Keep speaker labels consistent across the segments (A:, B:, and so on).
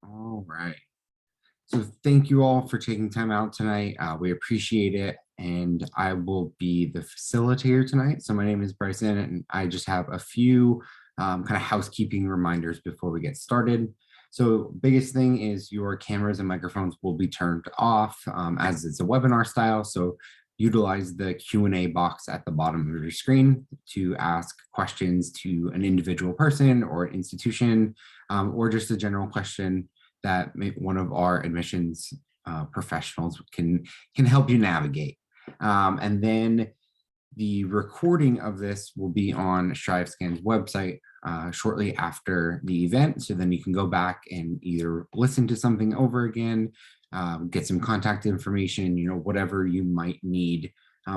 A: All right. So thank you all for taking time out tonight. We appreciate it. And I will be the facilitator tonight. So my name is Bryson, and I just have a few kind of housekeeping reminders before we get started. So biggest thing is your cameras and microphones will be turned off as it's a webinar style. So utilize the Q&A box at the bottom of your screen to ask questions to an individual person or institution, or just a general question that one of our admissions professionals can help you navigate. And then the recording of this will be on StriveScan's website shortly after the event. So then you can go back and either listen to something over again, get some contact information, whatever you might need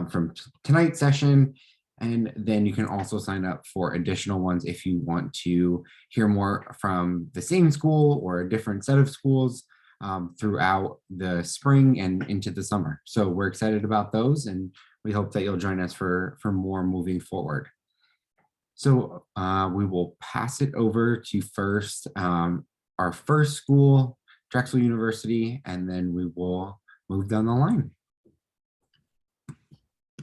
A: from tonight's session. And then you can also sign up for additional ones if you want to hear more from the same school or a different set of schools throughout the spring and into the summer. So we're excited about those, and we hope that you'll join us for more moving forward. So we will pass it over to first our first school, Drexel University, and then we will move down the line.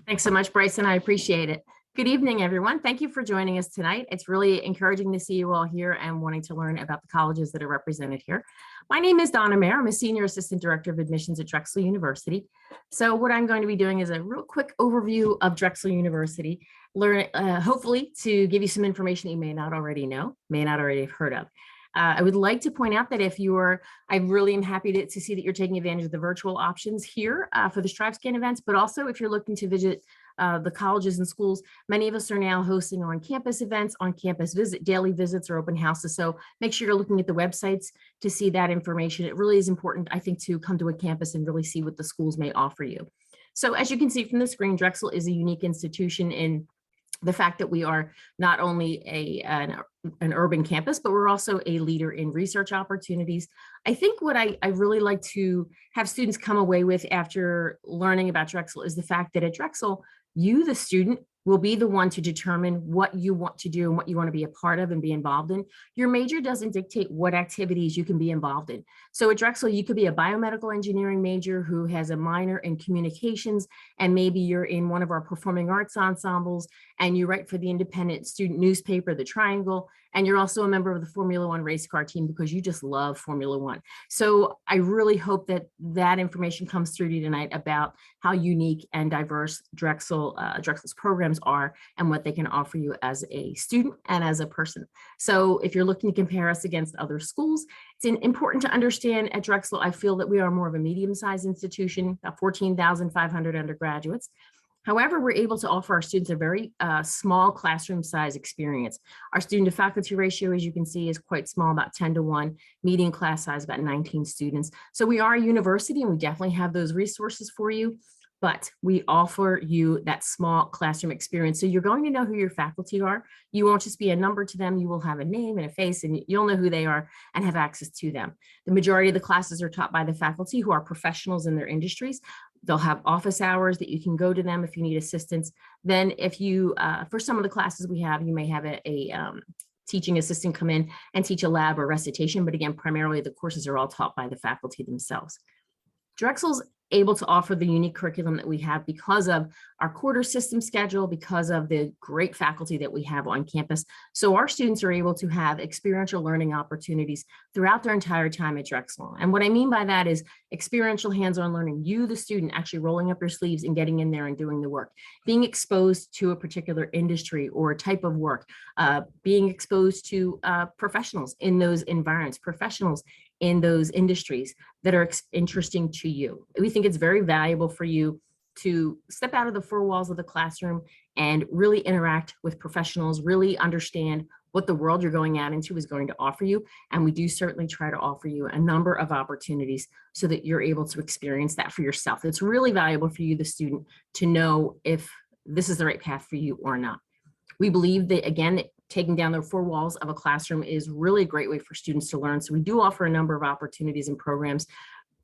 B: Thanks so much, Bryson. I appreciate it. Good evening, everyone. Thank you for joining us tonight. It's really encouraging to see you all here and wanting to learn about the colleges that are represented here. My name is Donna Mayer. I'm a Senior Assistant Director of Admissions at Drexel University. So what I'm going to be doing is a real quick overview of Drexel University, hopefully to give you some information that you may not already know, may not already have heard of. I would like to point out that I really am happy to see that you're taking advantage of the virtual options here for the StriveScan events, but also if you're looking to visit the colleges and schools, many of us are now hosting on-campus events, on-campus daily visits or open houses. So make sure you're looking at the websites to see that information. It really is important, I think, to come to a campus and really see what the schools may offer you. So as you can see from the screen, Drexel is a unique institution in the fact that we are not only an urban campus, but we're also a leader in research opportunities. I think what I really like to have students come away with after learning about Drexel is the fact that at Drexel, you, the student, will be the one to determine what you want to do and what you want to be a part of and be involved in. Your major doesn't dictate what activities you can be involved in. So at Drexel, you could be a biomedical engineering major who has a minor in communications, and maybe you're in one of our performing arts ensembles and you write for the independent student newspaper, The Triangle, and you're also a member of the Formula One race car team because you just love Formula One. So I really hope that that information comes through to you tonight about how unique and diverse Drexel's programs are and what they can offer you as a student and as a person. So if you're looking to compare us against other schools, it's important to understand at Drexel, I feel that we are more of a medium-sized institution, about 14,500 undergraduates. However, we're able to offer our students a very small classroom size experience. Our student to faculty ratio, as you can see, is quite small, about 10-to-1, median class size, about 19 students. So we are a university and we definitely have those resources for you, but we offer you that small classroom experience. So you're going to know who your faculty are. You won't just be a number to them. You will have a name and a face, and you'll know who they are and have access to them. The majority of the classes are taught by the faculty who are professionals in their industries. They'll have office hours that you can go to them if you need assistance. Then if you, for some of the classes we have, you may have a teaching assistant come in and teach a lab or recitation. But again, primarily the courses are all taught by the faculty themselves. Drexel's able to offer the unique curriculum that we have because of our quarter system schedule, because of the great faculty that we have on campus. So our students are able to have experiential learning opportunities throughout their entire time at Drexel. And what I mean by that is experiential hands-on learning, you, the student, actually rolling up your sleeves and getting in there and doing the work, being exposed to a particular industry or a type of work, being exposed to professionals in those environments, professionals in those industries that are interesting to you. We think it's very valuable for you to step out of the four walls of the classroom and really interact with professionals, really understand what the world you're going out into is going to offer you. And we do certainly try to offer you a number of opportunities so that you're able to experience that for yourself. It's really valuable for you, the student, to know if this is the right path for you or not. We believe that, again, that taking down the four walls of a classroom is really a great way for students to learn. So we do offer a number of opportunities and programs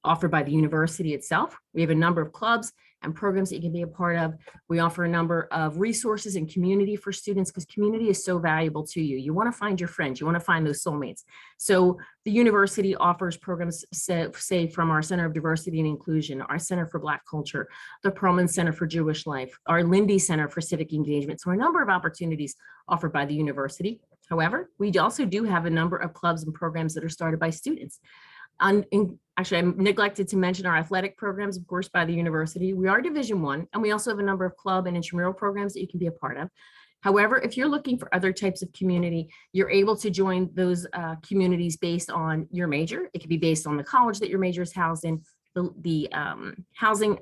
B: offered by the university itself. We have a number of clubs, and programs that you can be a part of. We offer a number of resources and community for students because community is so valuable to you. You want to find your friends, you want to find those soulmates. So the university offers programs, say from our Center of Diversity and Inclusion, our Center for Black Culture, the Perlman Center for Jewish Life, our Lindy Center for Civic Engagement. So a number of opportunities offered by the university. However, we also do have a number of clubs and programs that are started by students. Actually, I neglected to mention our athletic programs, of course, by the university. We are Division I, and we also have a number of club and intramural programs that you can be a part of. However, if you're looking for other types of community, you're able to join those communities based on your major. It could be based on the college that your major is housed in, the housing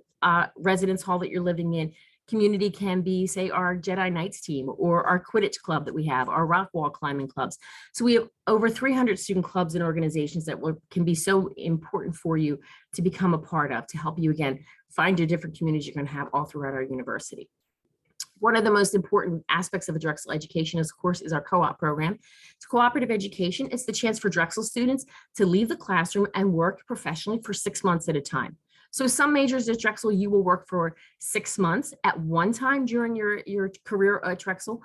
B: residence hall that you're living in. Community can be, say, our Jedi Knights team or our Quidditch club that we have, our rock wall climbing clubs. So we have over 300 student clubs and organizations that can be so important for you to become a part of, to help you, again, find your different communities you're going to have all throughout our university. One of the most important aspects of a Drexel education, of course, is our co-op program. It's cooperative education. It's the chance for Drexel students to leave the classroom and work professionally for 6 months at a time. So some majors at Drexel, you will work for 6 months at one time during your career at Drexel.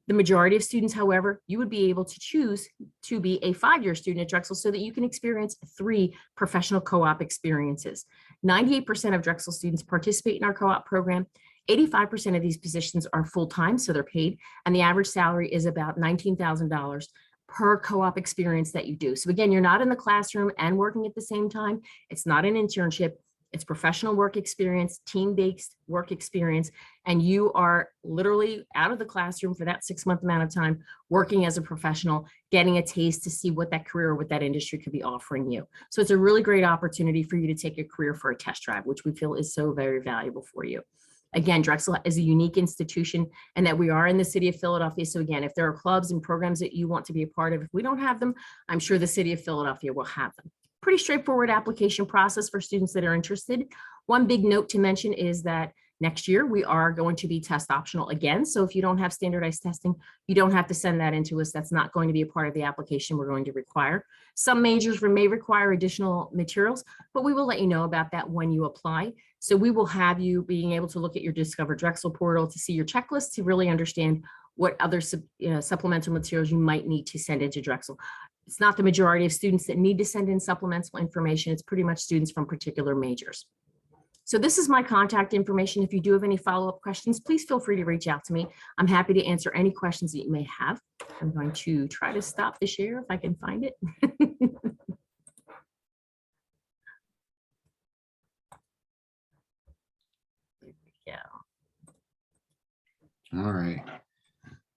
B: The majority of students, however, you would be able to choose to be a 5-year student at Drexel so that you can experience 3 professional co-op experiences. 98% of Drexel students participate in our co-op program. 85% of these positions are full-time, so they're paid, and the average salary is about $19,000 per co-op experience that you do. So again, you're not in the classroom and working at the same time. It's not an internship. It's professional work experience, team-based work experience, and you are literally out of the classroom for that 6-month amount of time, working as a professional, getting a taste to see what that career, what that industry could be offering you. So it's a really great opportunity for you to take your career for a test drive, which we feel is so very valuable for you. Again, Drexel is a unique institution and that we are in the city of Philadelphia. So again, if there are clubs and programs that you want to be a part of, if we don't have them, I'm sure the city of Philadelphia will have them. Pretty straightforward application process for students that are interested. One big note to mention is that next year we are going to be test optional again. So if you don't have standardized testing, you don't have to send that into us. That's not going to be a part of the application we're going to require. Some majors may require additional materials, but we will let you know about that when you apply. So we will have you being able to look at your Discover Drexel portal to see your checklist to really understand what other supplemental materials you might need to send into Drexel. It's not the majority of students that need to send in supplemental information. It's pretty much students from particular majors. So this is my contact information. If you do have any follow-up questions, please feel free to reach out to me. I'm happy to answer any questions that you may have. I'm going to try to stop the share if I can find it. There we go.
A: All right.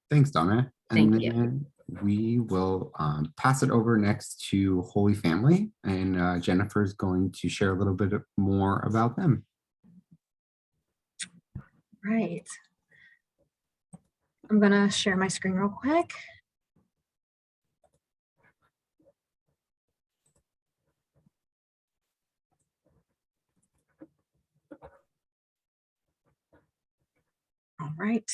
A: Thanks, Donna.
B: Thank you.
A: We will pass it over next to Holy Family, and Jennifer is going to share a little bit more about them.
C: Right. I'm going to share my screen real quick. All right.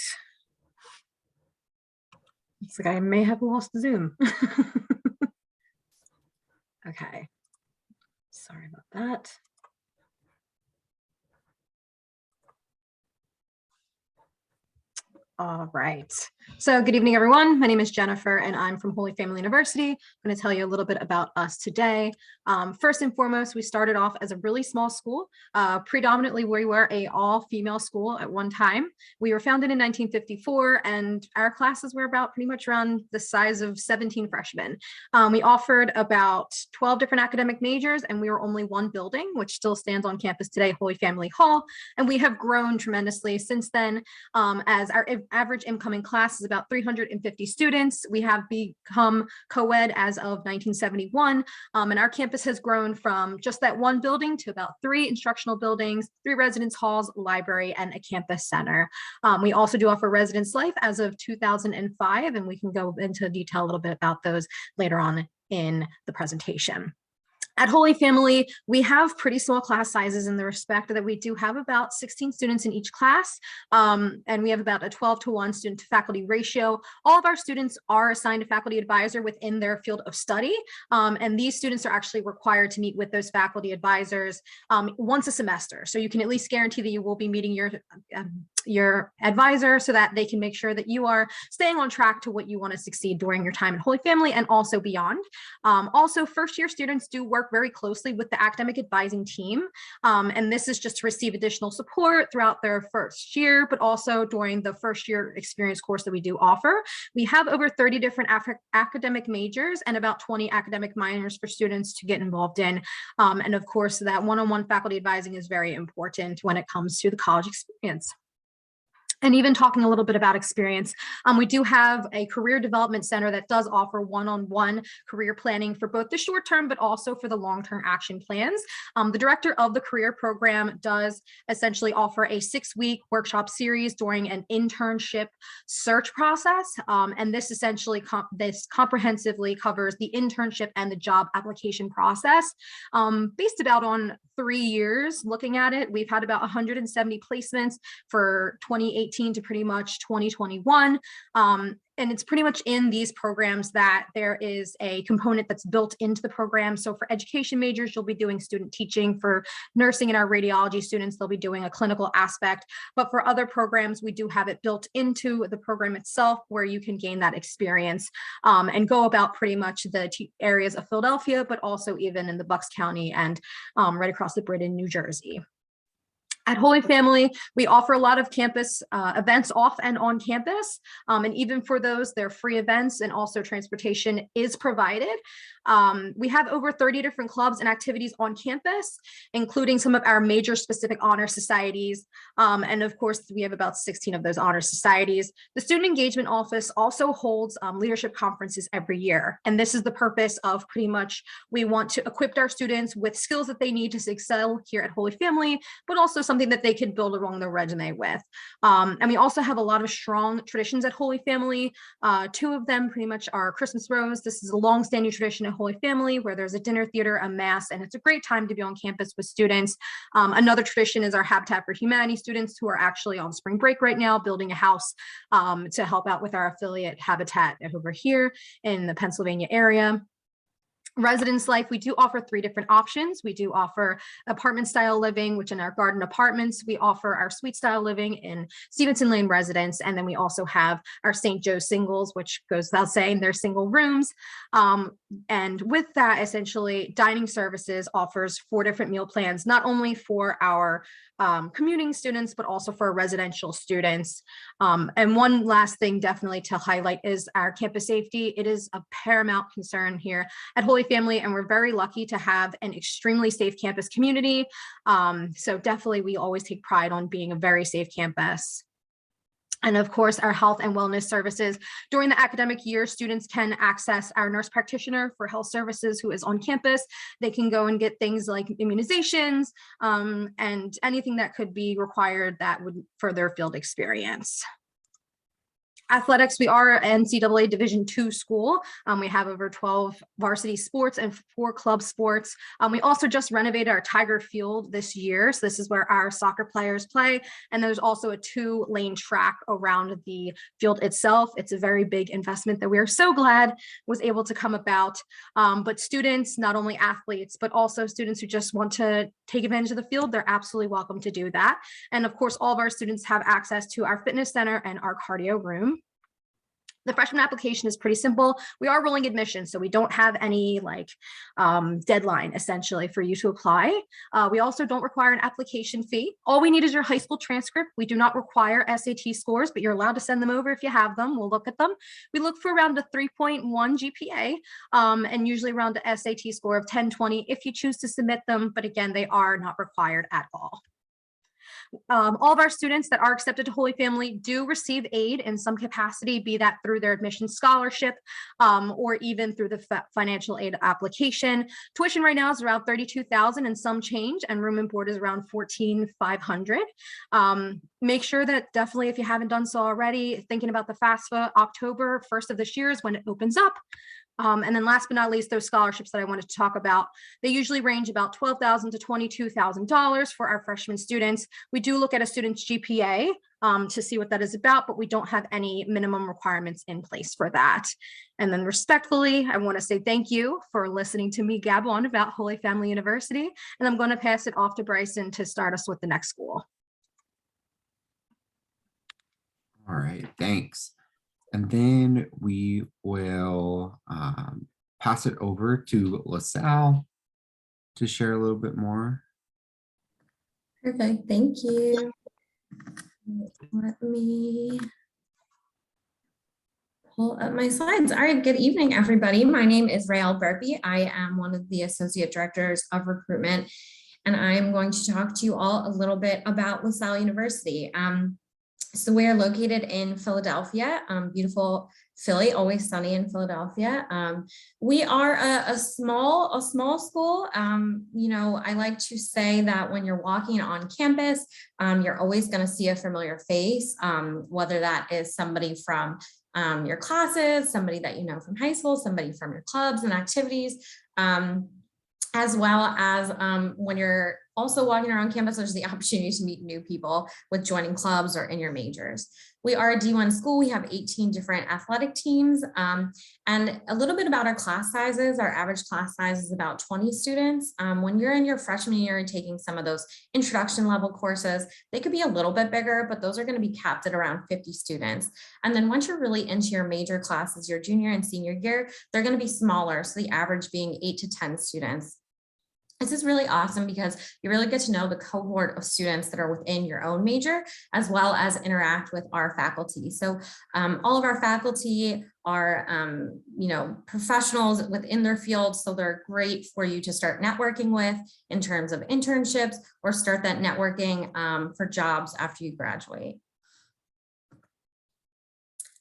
C: Looks like I may have lost Zoom. Okay. Sorry about that. All right. So good evening, everyone. My name is Jennifer, and I'm from Holy Family University. I'm going to tell you a little bit about us today. First and foremost, we started off as a really small school. Predominantly, we were an all-female school at one time. We were founded in 1954, and our classes were about pretty much around the size of 17 freshmen. We offered about 12 different academic majors, and we were only one building, which still stands on campus today, Holy Family Hall. And we have grown tremendously since then, as our average incoming class is about 350 students. We have become co-ed as of 1971, and our campus has grown from just that one building to about 3 instructional buildings, 3 residence halls, library, and a campus center. We also do offer residence life as of 2005, and we can go into detail a little bit about those later on in the presentation. At Holy Family, we have pretty small class sizes in the respect that we do have about 16 students in each class, and we have about a 12-to-1 student to faculty ratio. All of our students are assigned a faculty advisor within their field of study, and these students are actually required to meet with those faculty advisors once a semester. So you can at least guarantee that you will be meeting your advisor so that they can make sure that you are staying on track to what you want to succeed during your time at Holy Family and also beyond. Also, first-year students do work very closely with the academic advising team, and this is just to receive additional support throughout their first year, but also during the first year experience course that we do offer. We have over 30 different academic majors and about 20 academic minors for students to get involved in, and of course that one-on-one faculty advising is very important when it comes to the college experience. And even talking a little bit about experience, we do have a career development center that does offer one-on-one career planning for both the short term, but also for the long-term action plans. The director of the career program does essentially offer a 6-week workshop series during an internship search process. And this essentially comprehensively covers the internship and the job application process. Based about on 3 years looking at it, we've had about 170 placements for 2018 to pretty much 2021. And it's pretty much in these programs that there is a component that's built into the program. So for education majors, you'll be doing student teaching. For nursing and our radiology students, they'll be doing a clinical aspect. But for other programs, we do have it built into the program itself where you can gain that experience and go about pretty much the areas of Philadelphia, but also even in the Bucks County and right across the bridge in New Jersey. At Holy Family, we offer a lot of campus events off and on campus. And even for those, they're free events and also transportation is provided. We have over 30 different clubs and activities on campus, including some of our major specific honor societies. And of course, we have about 16 of those honor societies. The Student Engagement Office also holds leadership conferences every year. And this is the purpose of pretty much, we want to equip our students with skills that they need to excel here at Holy Family, but also something that they can build along their resume with. And we also have a lot of strong traditions at Holy Family. 2 of them pretty much are Christmas Rose. This is a long-standing tradition at Holy Family where there's a dinner theater, a mass, and it's a great time to be on campus with students. Another tradition is our Habitat for Humanity students who are actually on spring break right now, building a house to help out with our affiliate Habitat over here in the Pennsylvania area. Residence life, we do offer 3 different options. We do offer apartment style living, which in our garden apartments, we offer our suite style living in Stevenson Lane residence. And then we also have our St. Joe singles, which goes without saying, they're single rooms. And with that, essentially dining services offers 4 different meal plans, not only for our commuting students, but also for residential students. And one last thing definitely to highlight is our campus safety. It is a paramount concern here at Holy Family, and we're very lucky to have an extremely safe campus community. So definitely we always take pride on being a very safe campus. And of course, our health and wellness services. During the academic year, students can access our nurse practitioner for health services who is on campus. They can go and get things like immunizations and anything that could be required that would further field experience. Athletics, we are an NCAA Division II school. We have over 12 varsity sports and 4 club sports. We also just renovated our Tiger Field this year. So this is where our soccer players play. And there's also a 2-lane track around the field itself. It's a very big investment that we are so glad was able to come about. But students, not only athletes, but also students who just want to take advantage of the field, they're absolutely welcome to do that. And of course, all of our students have access to our fitness center and our cardio room. The freshman application is pretty simple. We are rolling admission, so we don't have any deadline essentially for you to apply. We also don't require an application fee. All we need is your high school transcript. We do not require SAT scores, but you're allowed to send them over if you have them. We'll look at them. We look for around a 3.1 GPA and usually around a SAT score of 10-20 if you choose to submit them, but again, they are not required at all. All of our students that are accepted to Holy Family do receive aid in some capacity, be that through their admission scholarship or even through the financial aid application. Tuition right now is around $32,000 and some change, and room and board is around $14,500. Make sure that definitely, if you haven't done so already, thinking about the FAFSA, October 1st of this year is when it opens up. And then last but not least, those scholarships that I wanted to talk about, they usually range about $12,000 to $22,000 for our freshman students. We do look at a student's GPA to see what that is about, but we don't have any minimum requirements in place for that. And then respectfully, I want to say thank you for listening to me gab on about Holy Family University. And I'm going to pass it off to Bryson to start us with the next school.
A: All right, thanks. And then we will pass it over to LaSalle to share a little bit more.
D: Perfect, thank you. Let me pull up my slides. All right, good evening, everybody. My name is Rael Burpee. I am one of the Associate Directors of Recruitment, and I'm going to talk to you all a little bit about LaSalle University. So we are located in Philadelphia, beautiful Philly, always sunny in Philadelphia. We are a small school. You know, I like to say that when you're walking on campus, you're always going to see a familiar face, whether that is somebody from your classes, somebody that you know from high school, somebody from your clubs and activities, as well as when you're also walking around campus, there's the opportunity to meet new people with joining clubs or in your majors. We are a D1 school. We have 18 different athletic teams. And a little bit about our class sizes. Our average class size is about 20 students. When you're in your freshman year and taking some of those introduction level courses, they could be a little bit bigger, but those are going to be capped at around 50 students. And then once you're really into your major classes, your junior and senior year, they're going to be smaller. So the average being 8 to 10 students. This is really awesome because you really get to know the cohort of students that are within your own major, as well as interact with our faculty. So all of our faculty are, you know, professionals within their field. So they're great for you to start networking with in terms of internships or start that networking for jobs after you graduate.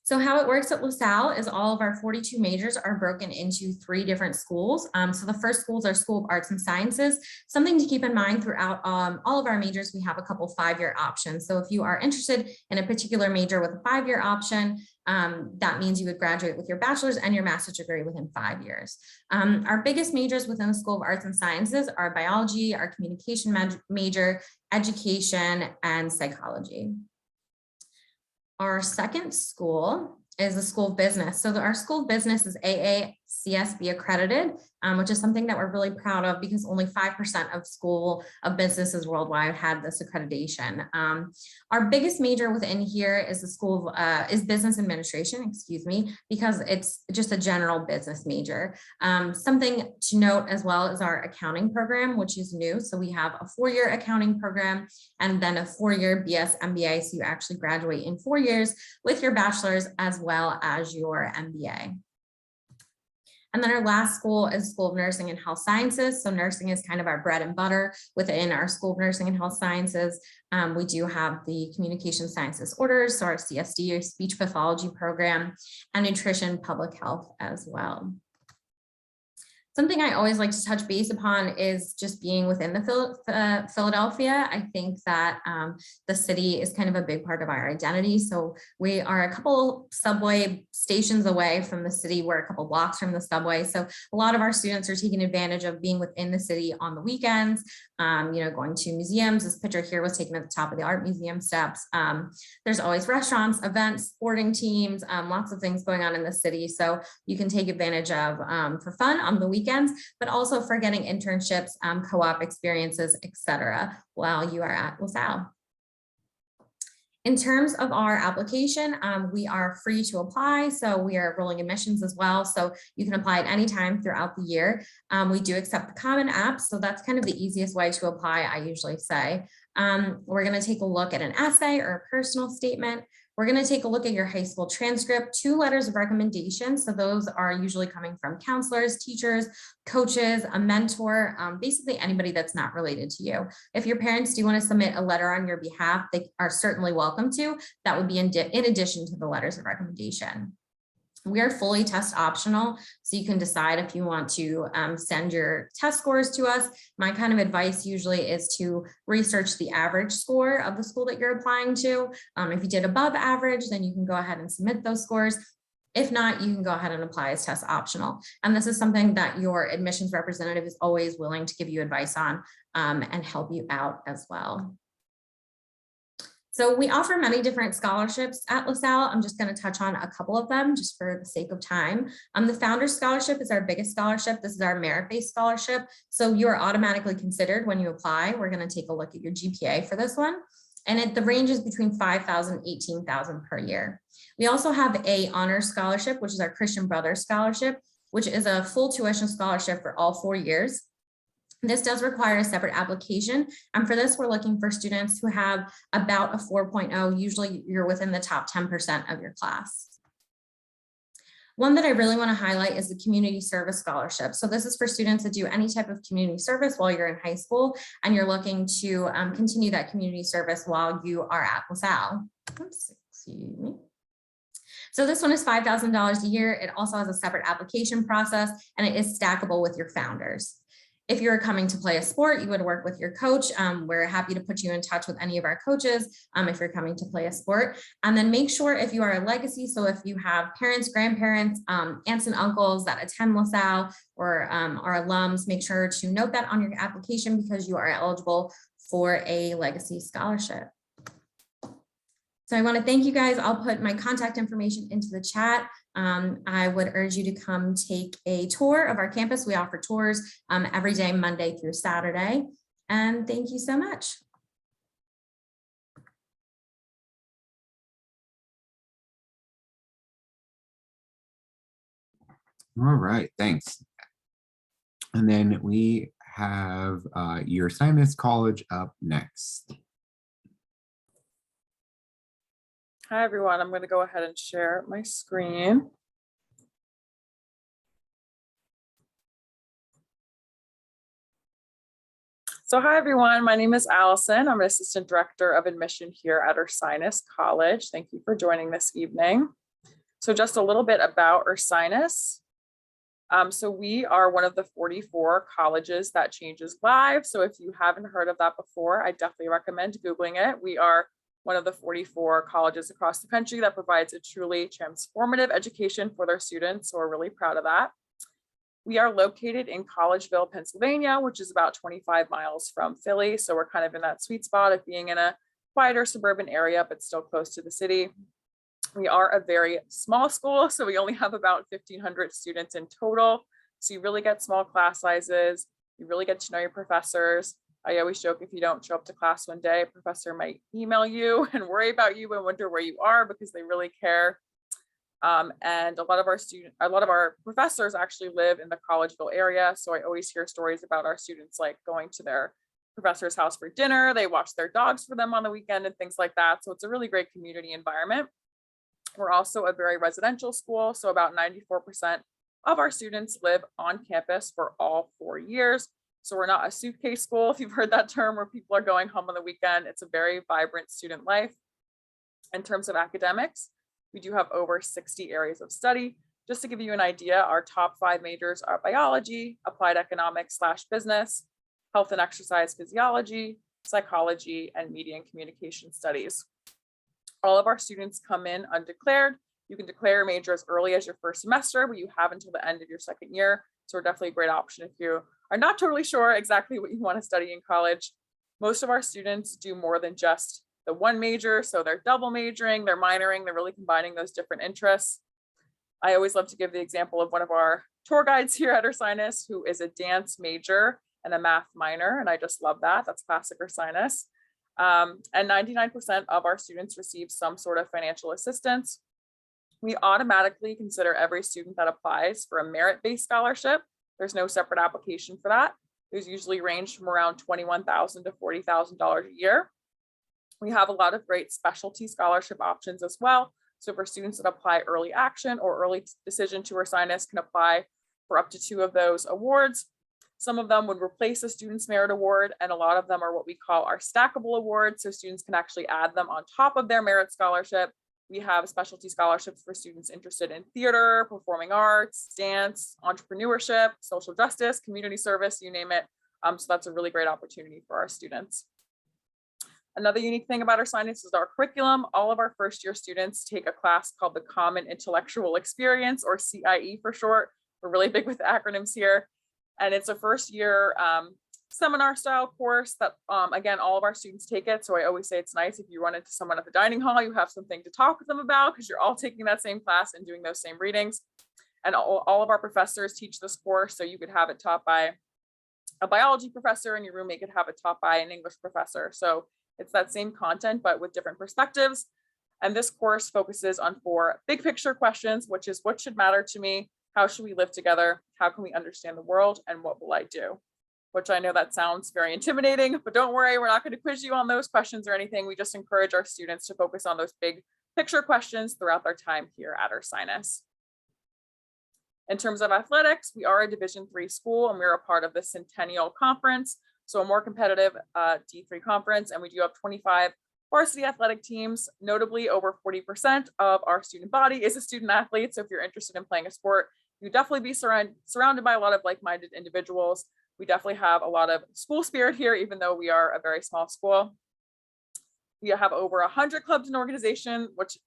D: So how it works at LaSalle is all of our 42 majors are broken into 3 different schools. So the first schools are School of Arts and Sciences. Something to keep in mind throughout all of our majors, we have a couple 5-year options. So if you are interested in a particular major with a 5-year option, that means you would graduate with your bachelor's and your master's degree within 5 years. Our biggest majors within the School of Arts and Sciences are biology, our communication major, education, and psychology. Our second school is the School of Business. So our School of Business is AACSB accredited, which is something that we're really proud of because only 5% of School of Businesses worldwide had this accreditation. Our biggest major within here is the School of is Business Administration, excuse me, because it's just a general business major. Something to note as well is our accounting program, which is new. So we have a 4-year accounting program and then a 4-year BS MBA. So you actually graduate in 4 years with your bachelor's as well as your MBA. And then our last school is School of Nursing and Health Sciences. So nursing is kind of our bread and butter within our School of Nursing and Health Sciences. We do have the Communication Sciences orders, so our CSD or speech pathology program, and nutrition, public health as well. Something I always like to touch base upon is just being within the Philadelphia. I think that the city is kind of a big part of our identity. So we are a couple subway stations away from the city. We're a couple blocks from the subway. So a lot of our students are taking advantage of being within the city on the weekends, you know, going to museums. This picture here was taken at the top of the art museum steps. There's always restaurants, events, sporting teams, lots of things going on in the city. So you can take advantage of for fun on the weekends, but also for getting internships, co-op experiences, etc. while you are at LaSalle. In terms of our application, we are free to apply. So we are rolling admissions as well. So you can apply at any time throughout the year. We do accept the Common App. So that's kind of the easiest way to apply, I usually say. We're going to take a look at an essay or a personal statement. We're going to take a look at your high school transcript, 2 letters of recommendation. So those are usually coming from counselors, teachers, coaches, a mentor, basically anybody that's not related to you. If your parents do want to submit a letter on your behalf, they are certainly welcome to. That would be in addition to the letters of recommendation. We are fully test optional, so you can decide if you want to send your test scores to us. My kind of advice usually is to research the average score of the school that you're applying to. If you did above average, then you can go ahead and submit those scores. If not, you can go ahead and apply as test optional. And this is something that your admissions representative is always willing to give you advice on and help you out as well. So we offer many different scholarships at LaSalle. I'm just going to touch on a couple of them just for the sake of time. The Founders Scholarship is our biggest scholarship. This is our merit-based scholarship. So you are automatically considered when you apply. We're going to take a look at your GPA for this one. And the range is between $5,000 and $18,000 per year. We also have a honors scholarship, which is our Christian Brothers Scholarship, which is a full tuition scholarship for all 4 years. This does require a separate application. And for this, we're looking for students who have about a 4.0. Usually you're within the top 10% of your class. One that I really want to highlight is the Community Service Scholarship. So this is for students that do any type of community service while you're in high school, and you're looking to continue that community service while you are at LaSalle. Oops, excuse me. So this one is $5,000 a year. It also has a separate application process, and it is stackable with your founders. If you're coming to play a sport, you would work with your coach. We're happy to put you in touch with any of our coaches if you're coming to play a sport. And then make sure if you are a legacy, so if you have parents, grandparents, aunts and uncles that attend LaSalle or are alums, make sure to note that on your application because you are eligible for a legacy scholarship. So I want to thank you guys. I'll put my contact information into the chat. I would urge you to come take a tour of our campus. We offer tours every day, Monday through Saturday. And thank you so much.
A: All right, thanks. And then we have Ursinus College up next.
E: Hi, everyone. I'm going to go ahead and share my screen. So hi, everyone. My name is Allison. I'm an Assistant Director of Admission here at Ursinus College. Thank you for joining this evening. So just a little bit about Ursinus. So we are one of the 44 colleges that changes lives. So if you haven't heard of that before, I definitely recommend Googling it. We are one of the 44 colleges across the country that provides a truly transformative education for their students. So we're really proud of that. We are located in Collegeville, Pennsylvania, which is about 25 miles from Philly. So we're kind of in that sweet spot of being in a quieter suburban area, but still close to the city. We are a very small school, so we only have about 1,500 students in total. So you really get small class sizes. You really get to know your professors. I always joke, if you don't show up to class one day, a professor might email you and worry about you and wonder where you are because they really care. And a lot of our professors actually live in the Collegeville area. So I always hear stories about our students like going to their professor's house for dinner. They watch their dogs for them on the weekend and things like that. So it's a really great community environment. We're also a very residential school. So about 94% of our students live on campus for all 4 years. So we're not a suitcase school, if you've heard that term, where people are going home on the weekend. It's a very vibrant student life. In terms of academics, we do have over 60 areas of study. Just to give you an idea, our top 5 majors are biology, applied economics / business, health and exercise physiology, psychology, and media and communication studies. All of our students come in undeclared. You can declare your major as early as your first semester, but you have until the end of your second year. So we're definitely a great option if you are not totally sure exactly what you want to study in college. Most of our students do more than just the one major. So they're double majoring, they're minoring, they're really combining those different interests. I always love to give the example of one of our tour guides here at Ursinus, who is a dance major and a math minor. And I just love that. That's classic Ursinus. And 99% of our students receive some sort of financial assistance. We automatically consider every student that applies for a merit-based scholarship. There's no separate application for that. Those usually range from around $21,000 to $40,000 a year. We have a lot of great specialty scholarship options as well. So for students that apply early action or early decision to Ursinus can apply for up to 2 of those awards. Some of them would replace a student's merit award, and a lot of them are what we call our stackable awards. So students can actually add them on top of their merit scholarship. We have specialty scholarships for students interested in theater, performing arts, dance, entrepreneurship, social justice, community service, you name it. So that's a really great opportunity for our students. Another unique thing about Ursinus is our curriculum. All of our first year students take a class called the Common Intellectual Experience, or CIE for short. We're really big with acronyms here. And it's a first year seminar style course that, again, all of our students take it. So I always say it's nice if you run into someone at the dining hall, you have something to talk with them about because you're all taking that same class and doing those same readings. And all of our professors teach this course. So you could have it taught by a biology professor and your roommate could have it taught by an English professor. So it's that same content, but with different perspectives. And this course focuses on 4 big picture questions, which is what should matter to me? How should we live together? How can we understand the world? And what will I do? Which I know that sounds very intimidating, but don't worry, we're not going to quiz you on those questions or anything. We just encourage our students to focus on those big picture questions throughout their time here at Ursinus. In terms of athletics, we are a Division III school and we're a part of the Centennial Conference, so a more competitive D3 conference, and we do have 25 varsity athletic teams. Notably, over 40% of our student body is a student athlete, so if you're interested in playing a sport, you'd definitely be surrounded by a lot of like-minded individuals. We definitely have a lot of school spirit here, even though we are a very small school. We have over 100 clubs and organizations, which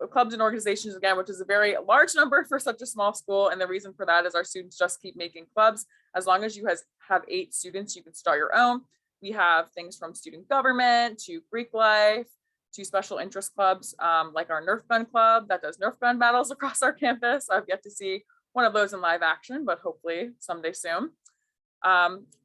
E: again, which is a very large number for such a small school. And the reason for that is our students just keep making clubs. As long as you have 8 students, you can start your own. We have things from student government to Greek life to special interest clubs, like our Nerf gun club that does Nerf gun battles across our campus. I've yet to see one of those in live action, but hopefully someday soon.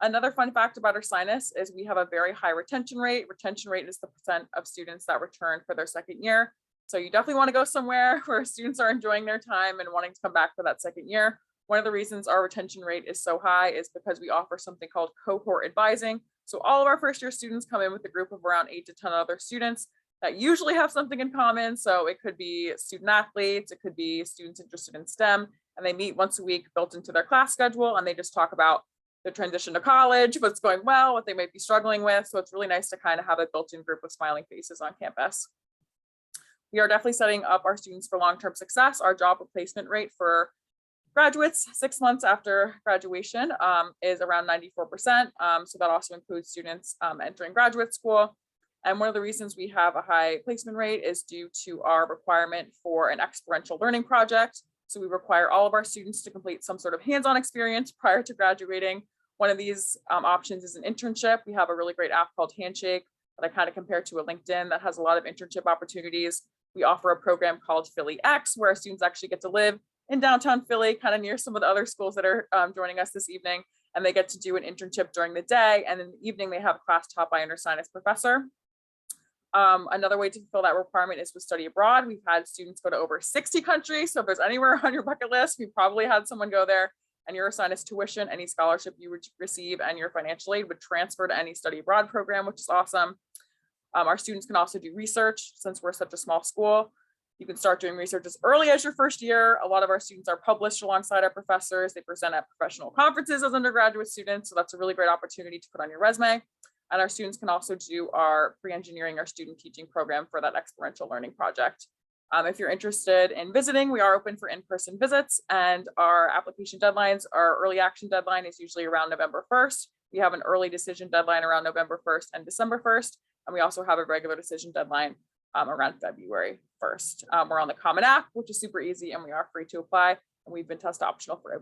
E: Another fun fact about Ursinus is we have a very high retention rate. Retention rate is the percent of students that return for their second year. So you definitely want to go somewhere where students are enjoying their time and wanting to come back for that second year. One of the reasons our retention rate is so high is because we offer something called Cohort Advising. So all of our first year students come in with a group of around 8 to 10 other students that usually have something in common. So it could be student athletes, it could be students interested in STEM, and they meet once a week built into their class schedule, and they just talk about the transition to college, what's going well, what they might be struggling with. So it's really nice to kind of have a built-in group of smiling faces on campus. We are definitely setting up our students for long-term success. Our job replacement rate for graduates 6 months after graduation is around 94%. So that also includes students entering graduate school. And one of the reasons we have a high placement rate is due to our requirement for an experiential learning project. So we require all of our students to complete some sort of hands-on experience prior to graduating. One of these options is an internship. We have a really great app called Handshake that I kind of compare to a LinkedIn that has a lot of internship opportunities. We offer a program called Philly X, where our students actually get to live in downtown Philly, kind of near some of the other schools that are joining us this evening. And they get to do an internship during the day. And in the evening, they have a class taught by an Ursinus professor. Another way to fulfill that requirement is with study abroad. We've had students go to over 60 countries. So if there's anywhere on your bucket list, we probably had someone go there, and your Ursinus tuition, any scholarship you would receive, and your financial aid would transfer to any study abroad program, which is awesome. Our students can also do research. Since we're such a small school, you can start doing research as early as your first year. A lot of our students are published alongside our professors. They present at professional conferences as undergraduate students. So that's a really great opportunity to put on your resume. And our students can also do our pre-engineering, our student teaching program for that experiential learning project. If you're interested in visiting, we are open for in-person visits, and our application deadlines, our early action deadline is usually around November 1st. We have an early decision deadline around November 1st and December 1st. And we also have a regular decision deadline around February 1st. We're on the Common App, which is super easy, and we are free to apply. And we've been test optional for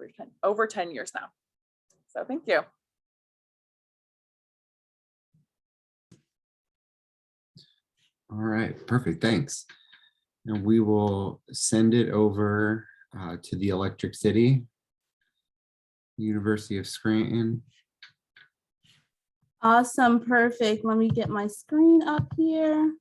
E: over 10 years now. So thank you.
A: All right, perfect, thanks. And we will send it over to the Electric City, University of Scranton.
F: Awesome, perfect. Let me get my screen up here.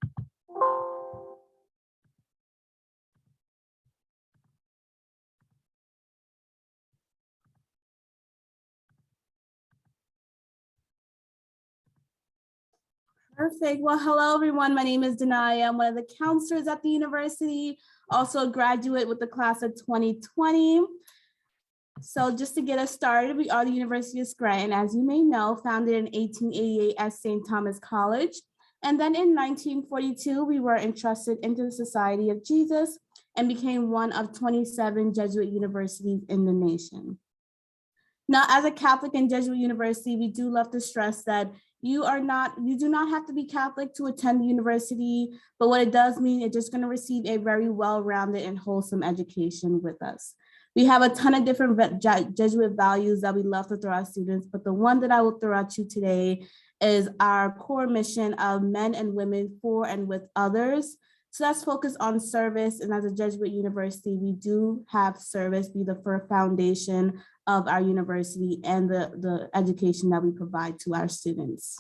F: Perfect. Well, hello, everyone. My name is Denaya. I'm one of the counselors at the university, also a graduate with the class of 2020. So just to get us started, we are the University of Scranton, as you may know, founded in 1888 as St. Thomas College. And then in 1942, we were entrusted into the Society of Jesus and became one of 27 Jesuit universities in the nation. Now, as a Catholic and Jesuit university, we do love to stress that You do not have to be Catholic to attend the university, but what it does mean, you're just going to receive a very well-rounded and wholesome education with us. We have a ton of different Jesuit values that we love to throw at students, but the one that I will throw at you today is our core mission of men and women for and with others. So that's focused on service. And as a Jesuit university, we do have service be the first foundation of our university and the education that we provide to our students.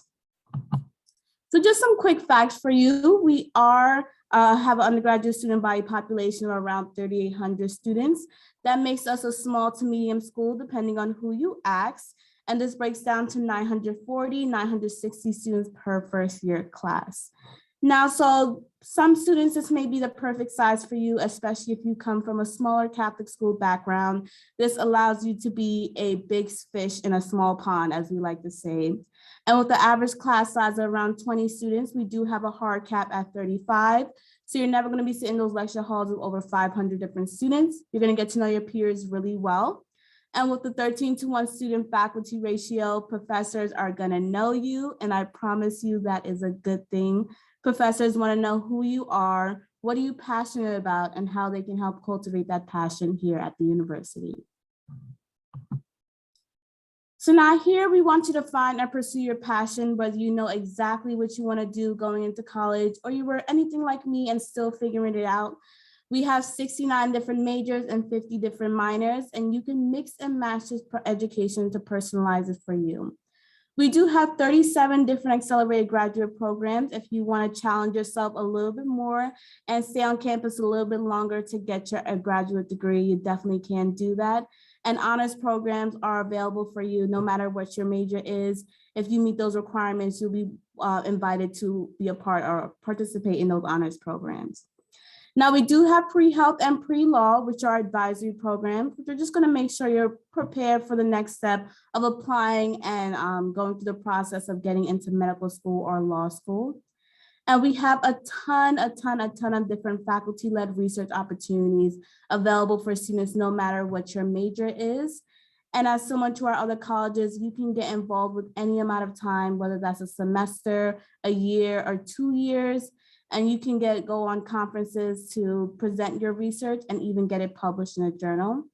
F: So just some quick facts for you. We have an undergraduate student body population of around 3,800 students. That makes us a small to medium school, depending on who you ask. And this breaks down to 940, 960 students per first year class. Now, so some students, this may be the perfect size for you, especially if you come from a smaller Catholic school background. This allows you to be a big fish in a small pond, as we like to say. And with the average class size of around 20 students, we do have a hard cap at 35. So you're never going to be sitting in those lecture halls with over 500 different students. You're going to get to know your peers really well. And with the 13-to-1 student faculty ratio, professors are going to know you. And I promise you that is a good thing. Professors want to know who you are, what are you passionate about, and how they can help cultivate that passion here at the university. So now here we want you to find and pursue your passion, whether you know exactly what you want to do going into college, or you were anything like me and still figuring it out. We have 69 different majors and 50 different minors, and you can mix and match this education to personalize it for you. We do have 37 different accelerated graduate programs. If you want to challenge yourself a little bit more and stay on campus a little bit longer to get your graduate degree, you definitely can do that. And honors programs are available for you no matter what your major is. If you meet those requirements, you'll be invited to be a part or participate in those honors programs. Now, we do have pre-health and pre-law, which are advisory programs, which are just going to make sure you're prepared for the next step of applying and going through the process of getting into medical school or law school. And we have a ton of different faculty-led research opportunities available for students, no matter what your major is. And as similar to our other colleges, you can get involved with any amount of time, whether that's a semester, a year, or 2 years. And you can go on conferences to present your research and even get it published in a journal.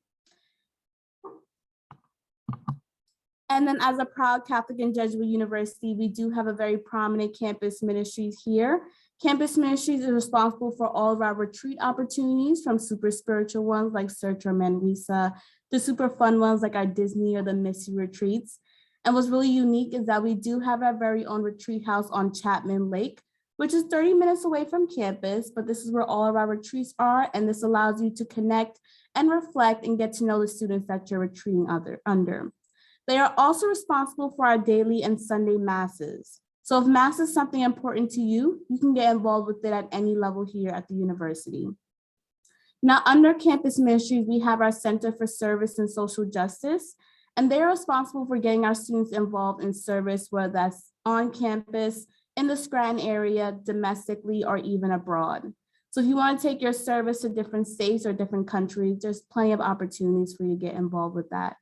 F: And then as a proud Catholic and Jesuit university, we do have a very prominent campus ministries here. Campus ministries is responsible for all of our retreat opportunities, from super spiritual ones like Search or Manresa to super fun ones like our Disney or the Missy retreats. And what's really unique is that we do have our very own retreat house on Chapman Lake, which is 30 minutes away from campus, but this is where all of our retreats are, and this allows you to connect and reflect and get to know the students that you're retreating under. They are also responsible for our daily and Sunday masses. So if mass is something important to you, you can get involved with it at any level here at the university. Now, under campus ministries, we have our Center for Service and Social Justice, and they're responsible for getting our students involved in service, whether that's on campus, in the Scranton area, domestically, or even abroad. So if you want to take your service to different states or different countries, there's plenty of opportunities for you to get involved with that.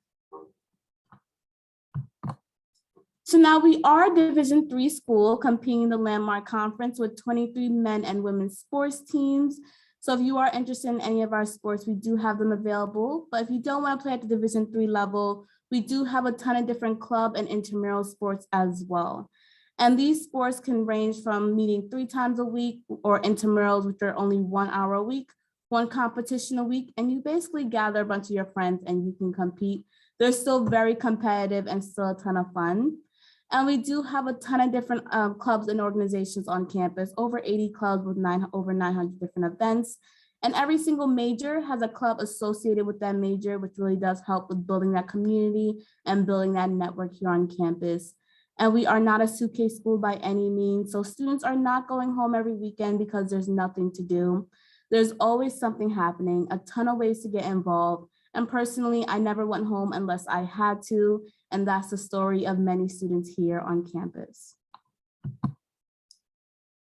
F: So now we are a Division III school competing in the Landmark Conference with 23 men and women's sports teams. So if you are interested in any of our sports, we do have them available. But if you don't want to play at the Division III level, we do have a ton of different club and intramural sports as well. And these sports can range from meeting 3 times a week or intramurals, which are only 1 hour a week, 1 competition a week, and you basically gather a bunch of your friends and you can compete. They're still very competitive and still a ton of fun. And we do have a ton of different clubs and organizations on campus, over 80 clubs with over 900 different events. And every single major has a club associated with that major, which really does help with building that community and building that network here on campus. And we are not a suitcase school by any means. So students are not going home every weekend because there's nothing to do. There's always something happening, a ton of ways to get involved. And personally, I never went home unless I had to. And that's the story of many students here on campus.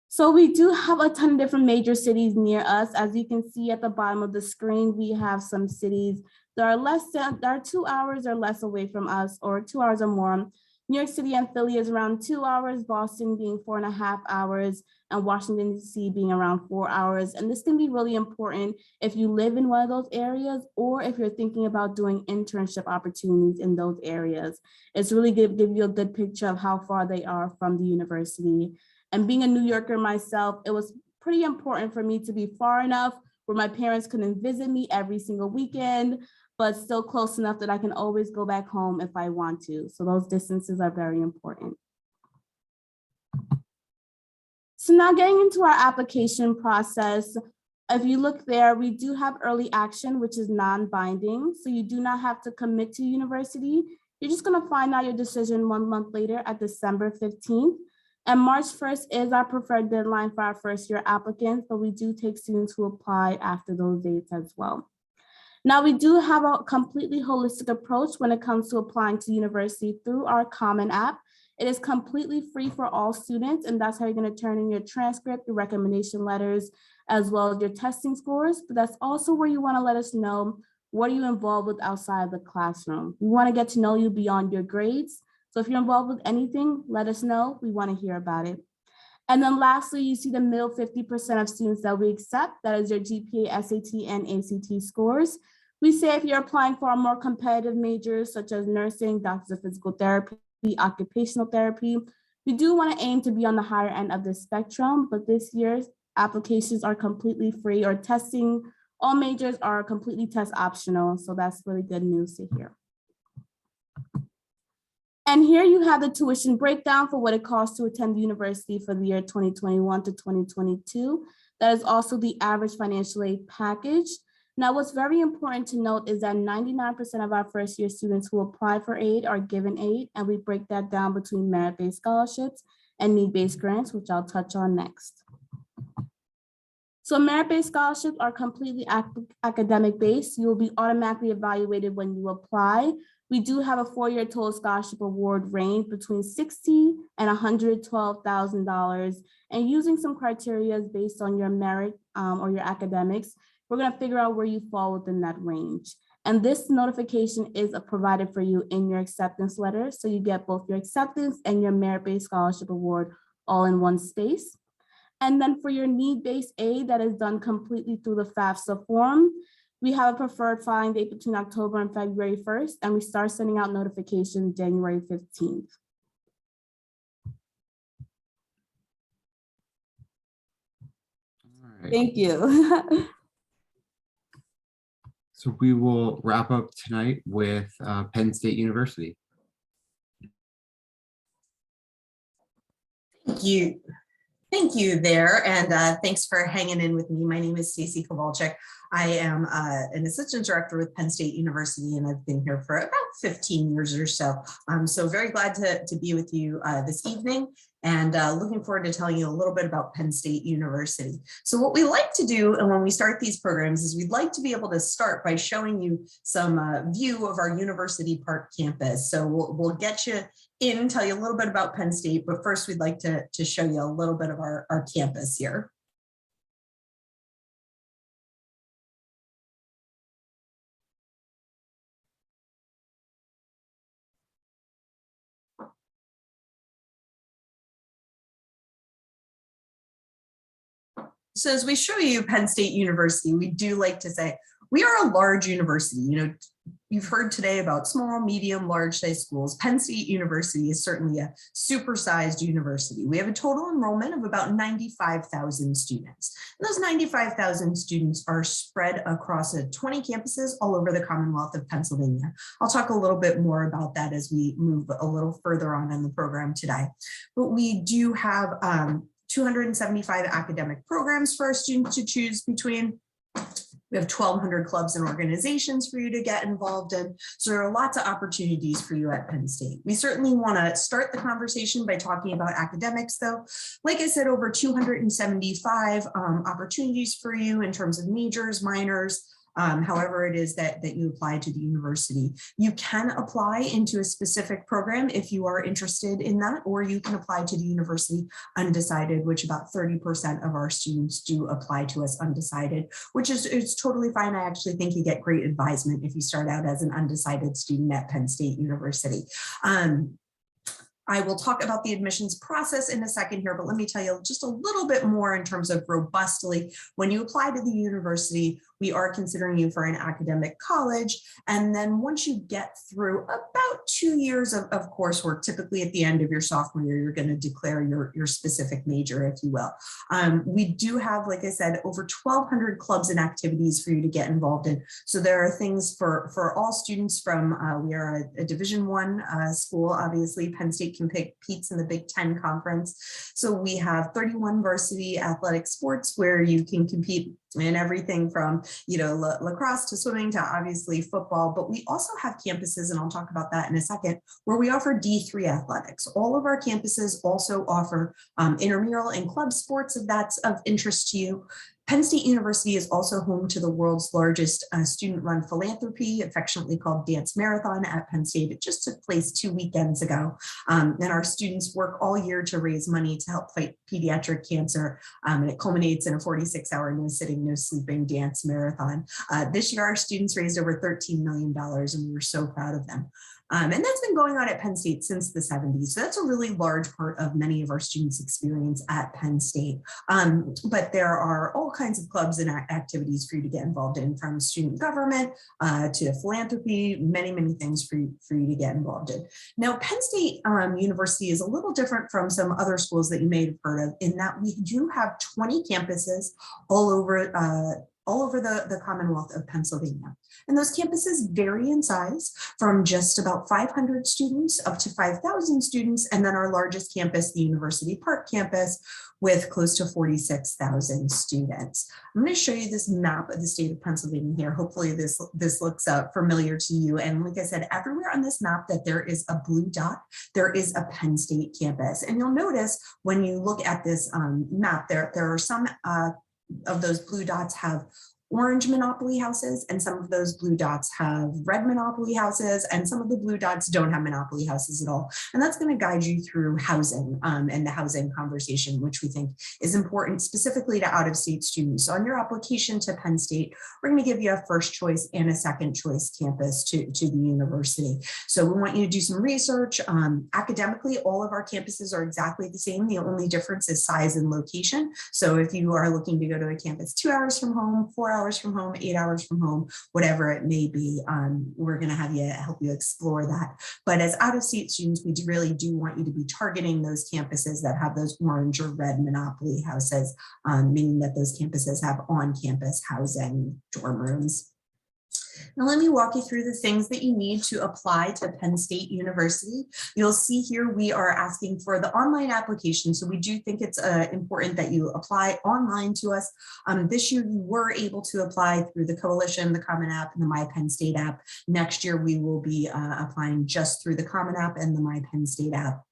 F: So we do have a ton of different major cities near us. As you can see at the bottom of the screen, we have some cities that are 2 hours or less away from us, or 2 hours or more. New York City and Philly is around 2 hours, Boston being 4.5 hours, and Washington DC being around 4 hours. And this can be really important if you live in one of those areas, or if you're thinking about doing internship opportunities in those areas. It's really give you a good picture of how far they are from the university. And being a New Yorker myself, it was pretty important for me to be far enough where my parents couldn't visit me every single weekend, but still close enough that I can always go back home if I want to. So those distances are very important. So now getting into our application process, if you look there, we do have early action, which is non-binding. So you do not have to commit to university. You're just gonna find out your decision 1 month later at December 15th. And March 1st is our preferred deadline for our first year applicants, but we do take students who apply after those dates as well. Now, we do have a completely holistic approach when it comes to applying to university through our Common App. It is completely free for all students, and that's how you're going to turn in your transcript, your recommendation letters, as well as your testing scores. But that's also where you want to let us know, what are you involved with outside of the classroom? We want to get to know you beyond your grades. So if you're involved with anything, let us know. We want to hear about it. And then lastly, you see the middle 50% of students that we accept. That is your GPA, SAT, and ACT scores. We say if you're applying for our more competitive majors, such as nursing, doctors of physical therapy, occupational therapy, we do want to aim to be on the higher end of the spectrum, but this year's applications are completely free, or testing, all majors are completely test optional. So that's really good news to hear. And here you have the tuition breakdown for what it costs to attend the university for the year 2021 to 2022. That is also the average financial aid package. Now, what's very important to note is that 99% of our first year students who apply for aid are given aid, and we break that down between merit-based scholarships and need-based grants, which I'll touch on next. So merit-based scholarships are completely academic-based. You will be automatically evaluated when you apply. We do have a 4-year total scholarship award range between $60,000 and $112,000. And using some criteria based on your merit or your academics, we're going to figure out where you fall within that range. And this notification is provided for you in your acceptance letter. So you get both your acceptance and your merit-based scholarship award all in one space. And then for your need-based aid, that is done completely through the FAFSA form. We have a preferred filing date between October and February 1st, and we start sending out notifications January 15th.
A: All right.
F: Thank you.
A: So we will wrap up tonight with Penn State University.
G: Thank you. Thank you there, and thanks for hanging in with me. My name is Stacey Kowalczyk. I am an assistant director with Penn State University, and I've been here for about 15 years or so. I'm so very glad to be with you this evening, and looking forward to telling you a little bit about Penn State University. So what we like to do, and when we start these programs, is we'd like to be able to start by showing you some view of our University Park campus. So we'll get you in, tell you a little bit about Penn State, but first we'd like to show you a little bit of our campus here. So as we show you Penn State University, we do like to say, we are a large university. You know, you've heard today about small, medium, large size schools. Penn State University is certainly a supersized university. We have a total enrollment of about 95,000 students. And those 95,000 students are spread across 20 campuses all over the Commonwealth of Pennsylvania. I'll talk a little bit more about that as we move a little further on in the program today. But we do have 275 academic programs for our students to choose between. We have 1,200 clubs and organizations for you to get involved in. So there are lots of opportunities for you at Penn State. We certainly want to start the conversation by talking about academics, though. Like I said, over 275 opportunities for you in terms of majors, minors, however it is that you apply to the university. You can apply into a specific program if you are interested in that, or you can apply to the university undecided, which about 30% of our students do apply to us undecided, which is totally fine. I actually think you get great advisement if you start out as an undecided student at Penn State University. I will talk about the admissions process in a second here, but let me tell you just a little bit more in terms of robustly. When you apply to the university, we are considering you for an academic college. And then once you get through about 2 years of coursework, typically at the end of your sophomore year, you're going to declare your specific major, if you will. We do have, like I said, over 1,200 clubs and activities for you to get involved in. So there are things for all students from, we are a Division I school, obviously. Penn State competes in the Big Ten Conference. So we have 31 varsity athletic sports where you can compete in everything from, lacrosse to swimming to obviously football. But we also have campuses, and I'll talk about that in a second, where we offer D3 athletics. All of our campuses also offer intramural and club sports if that's of interest to you. Penn State University is also home to the world's largest student-run philanthropy, affectionately called Dance Marathon at Penn State. It just took place 2 weekends ago. And our students work all year to raise money to help fight pediatric cancer. And it culminates in a 46-hour no sitting, no sleeping dance marathon. This year, our students raised over $13 million, and we were so proud of them. And that's been going on at Penn State since the 70s. So that's a really large part of many of our students' experience at Penn State. But there are all kinds of clubs and activities for you to get involved in, from student government to philanthropy, many, many things for you to get involved in. Now, Penn State University is a little different from some other schools that you may have heard of in that we do have 20 campuses all over the Commonwealth of Pennsylvania. And those campuses vary in size from just about 500 students up to 5,000 students. And then our largest campus, the University Park campus, with close to 46,000 students. I'm going to show you this map of the state of Pennsylvania here. Hopefully this looks familiar to you. And like I said, everywhere on this map that there is a blue dot, there is a Penn State campus. And you'll notice when you look at this map, there are some of those blue dots have orange monopoly houses, and some of those blue dots have red monopoly houses, and some of the blue dots don't have monopoly houses at all. And that's going to guide you through housing and the housing conversation, which we think is important specifically to out-of-state students. So on your application to Penn State, we're going to give you a first choice and a second choice campus to the university. So we want you to do some research. Academically, all of our campuses are exactly the same. The only difference is size and location. So if you are looking to go to a campus 2 hours from home, 4 hours from home, 8 hours from home, whatever it may be, we're going to help you explore that. But as out-of-state students, we really do want you to be targeting those campuses that have those orange or red monopoly houses, meaning that those campuses have on-campus housing, dorm rooms. Now let me walk you through the things that you need to apply to Penn State University. You'll see here we are asking for the online application. So we do think it's important that you apply online to us. This year you were able to apply through the Coalition, the Common App, and the My Penn State app. Next year we will be applying just through the Common App and the My Penn State app.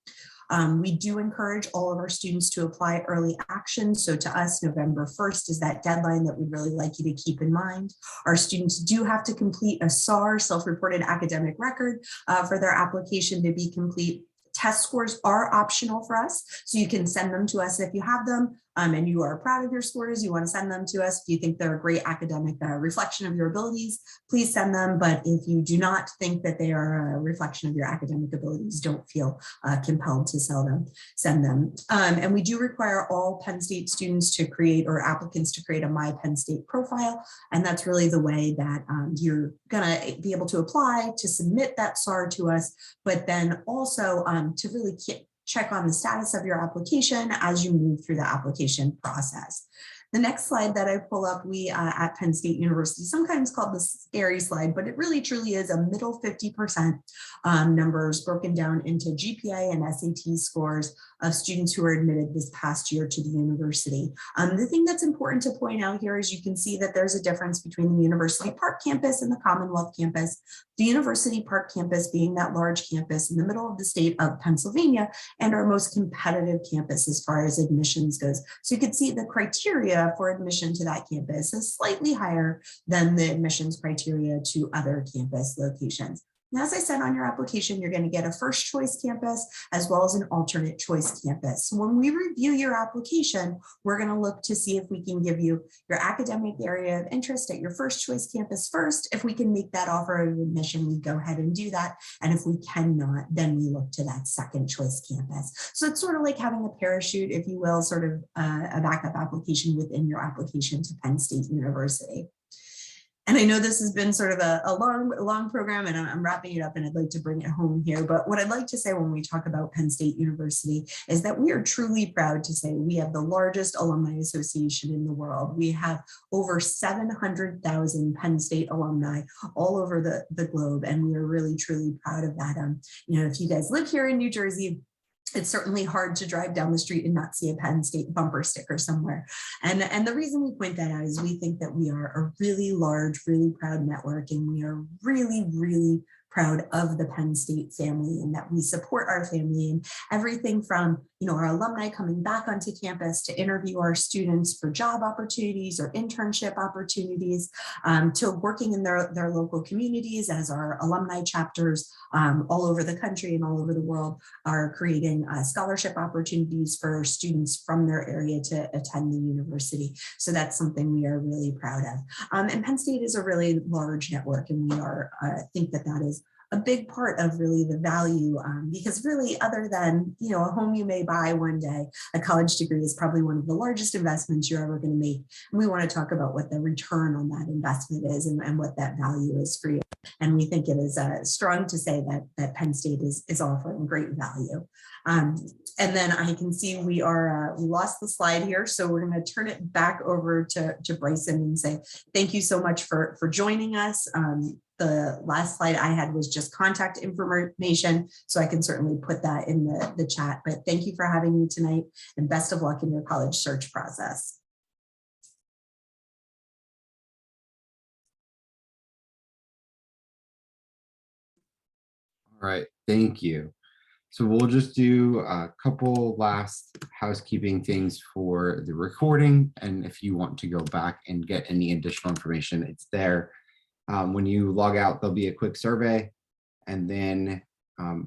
G: We do encourage all of our students to apply early action. So to us, November 1st is that deadline that we'd really like you to keep in mind. Our students do have to complete a SAR, self-reported academic record, for their application to be complete. Test scores are optional for us, so you can send them to us if you have them. And you are proud of your scores, you want to send them to us. If you think they're a great academic reflection of your abilities, please send them. But if you do not think that they are a reflection of your academic abilities, don't feel compelled to send them. And we do require all Penn State students to create, or applicants to create, a My Penn State profile. And that's really the way that you're gonna be able to apply to submit that SAR to us, but then also to really check on the status of your application as you move through the application process. The next slide that I pull up, we at Penn State University, sometimes called the scary slide, but it really truly is a middle 50% numbers broken down into GPA and SAT scores of students who were admitted this past year to the university. The thing that's important to point out here is you can see that there's a difference between the University Park campus and the Commonwealth campus. The University Park campus being that large campus in the middle of the state of Pennsylvania and our most competitive campus as far as admissions goes. So you can see the criteria for admission to that campus is slightly higher than the admissions criteria to other campus locations. And as I said on your application, you're going to get a first choice campus as well as an alternate choice campus. So when we review your application, we're going to look to see if we can give you your academic area of interest at your first choice campus first. If we can make that offer of admission, we go ahead and do that. And if we cannot, then we look to that second choice campus. So it's sort of like having a parachute, if you will, sort of a backup application within your application to Penn State University. And I know this has been sort of a long program, and I'm wrapping it up, and I'd like to bring it home here. But what I'd like to say when we talk about Penn State University is that we are truly proud to say we have the largest alumni association in the world. We have over 700,000 Penn State alumni all over the globe, and we are really, truly proud of that. You know, if you guys live here in New Jersey, it's certainly hard to drive down the street and not see a Penn State bumper sticker somewhere. And the reason we point that out is we think that we are a really large, really proud network, and we are really, really proud of the Penn State family, and that we support our family in everything from, you know, our alumni coming back onto campus to interview our students for job opportunities or internship opportunities, to working in their local communities as our alumni chapters all over the country and all over the world are creating scholarship opportunities for students from their area to attend the university. So that's something we are really proud of. And Penn State is a really large network, and we are think that that is a big part of really the value, because really, other than, you know, a home you may buy one day, a college degree is probably one of the largest investments you're ever going to make. And we want to talk about what the return on that investment is, and what that value is for you. And we think it is strong to say that Penn State is offering great value. And then I can see we lost the slide here, so we're going to turn it back over to Bryson and say thank you so much for joining us. The last slide I had was just contact information, so I can certainly put that in the chat. But thank you for having me tonight, and best of luck in your college search process.
A: All right, thank you. So we'll just do a couple last housekeeping things for the recording. And if you want to go back and get any additional information, it's there. When you log out, there'll be a quick survey, and then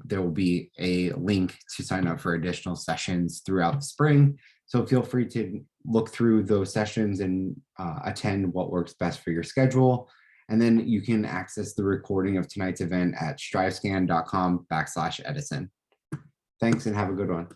A: there will be a link to sign up for additional sessions throughout the spring. So feel free to look through those sessions and attend what works best for your schedule. And then you can access the recording of tonight's event at strivescan.com/Edison. Thanks, and have a good one.